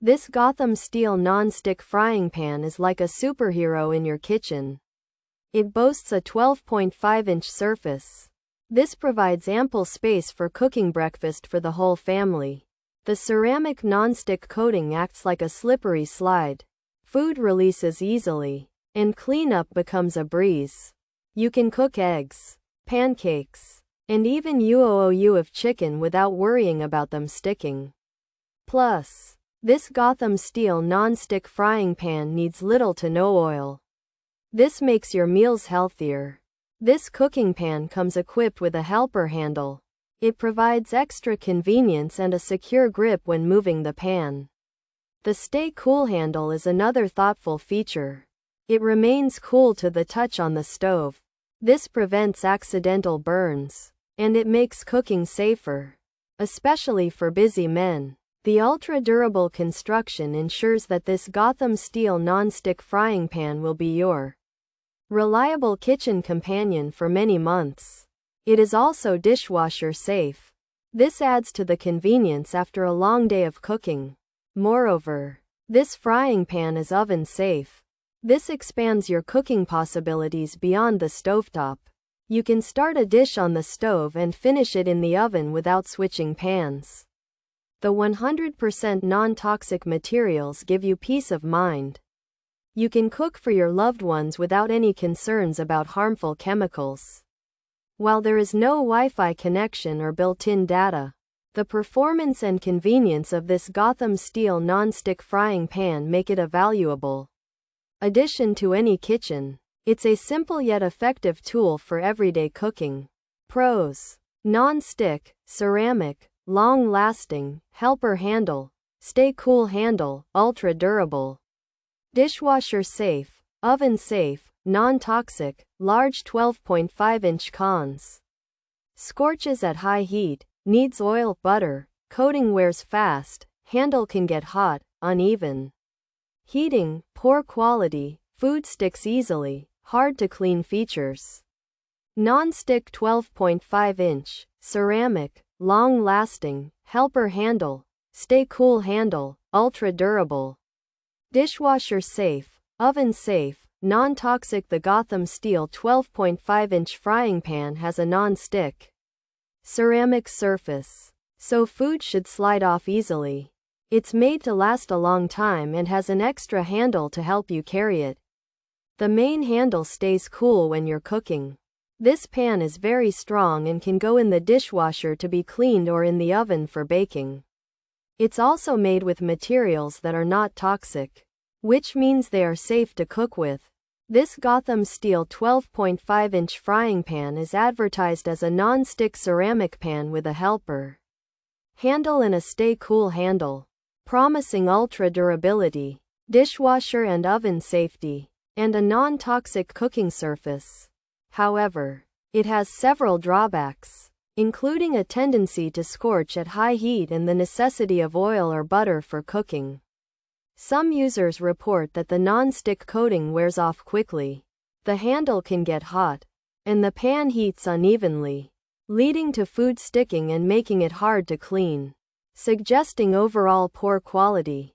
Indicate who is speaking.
Speaker 1: This Gotham steel non-stick frying pan is like a superhero in your kitchen. It boasts a 12.5-inch surface. This provides ample space for cooking breakfast for the whole family. The ceramic non-stick coating acts like a slippery slide. Food releases easily, and cleanup becomes a breeze. You can cook eggs, pancakes, and even UOOU of chicken without worrying about them sticking. Plus, this Gotham steel non-stick frying pan needs little to no oil. This makes your meals healthier. This cooking pan comes equipped with a helper handle. It provides extra convenience and a secure grip when moving the pan. The Stay Cool handle is another thoughtful feature. It remains cool to the touch on the stove. This prevents accidental burns, and it makes cooking safer, especially for busy men. The ultra-durable construction ensures that this Gotham steel non-stick frying pan will be your reliable kitchen companion for many months. It is also dishwasher safe. This adds to the convenience after a long day of cooking. Moreover, this frying pan is oven safe. This expands your cooking possibilities beyond the stovetop. You can start a dish on the stove and finish it in the oven without switching pans. The 100% non-toxic materials give you peace of mind. You can cook for your loved ones without any concerns about harmful chemicals. While there is no Wi-Fi connection or built-in data, the performance and convenience of this Gotham steel non-stick frying pan make it a valuable addition to any kitchen. It's a simple yet effective tool for everyday cooking. Pros: non-stick, ceramic, long-lasting, helper handle, stay cool handle, ultra-durable, dishwasher safe, oven safe, non-toxic, large 12.5-inch. Cons: scorches at high heat, needs oil, butter, coating wears fast, handle can get hot, uneven heating, poor quality, food sticks easily, hard to clean. Features: non-stick 12.5-inch, ceramic, long-lasting, helper handle, stay cool handle, ultra-durable, dishwasher safe, oven safe, non-toxic. The Gotham steel 12.5-inch frying pan has a non-stick ceramic surface, so food should slide off easily. It's made to last a long time and has an extra handle to help you carry it. The main handle stays cool when you're cooking. This pan is very strong and can go in the dishwasher to be cleaned or in the oven for baking. It's also made with materials that are not toxic, which means they are safe to cook with. This Gotham steel 12.5-inch frying pan is advertised as a non-stick ceramic pan with a helper handle and a stay cool handle, promising ultra durability, dishwasher and oven safety, and a non-toxic cooking surface. However, it has several drawbacks, including a tendency to scorch at high heat and the necessity of oil or butter for cooking. Some users report that the non-stick coating wears off quickly, the handle can get hot, and the pan heats unevenly, leading to food sticking and making it hard to clean, suggesting overall poor quality.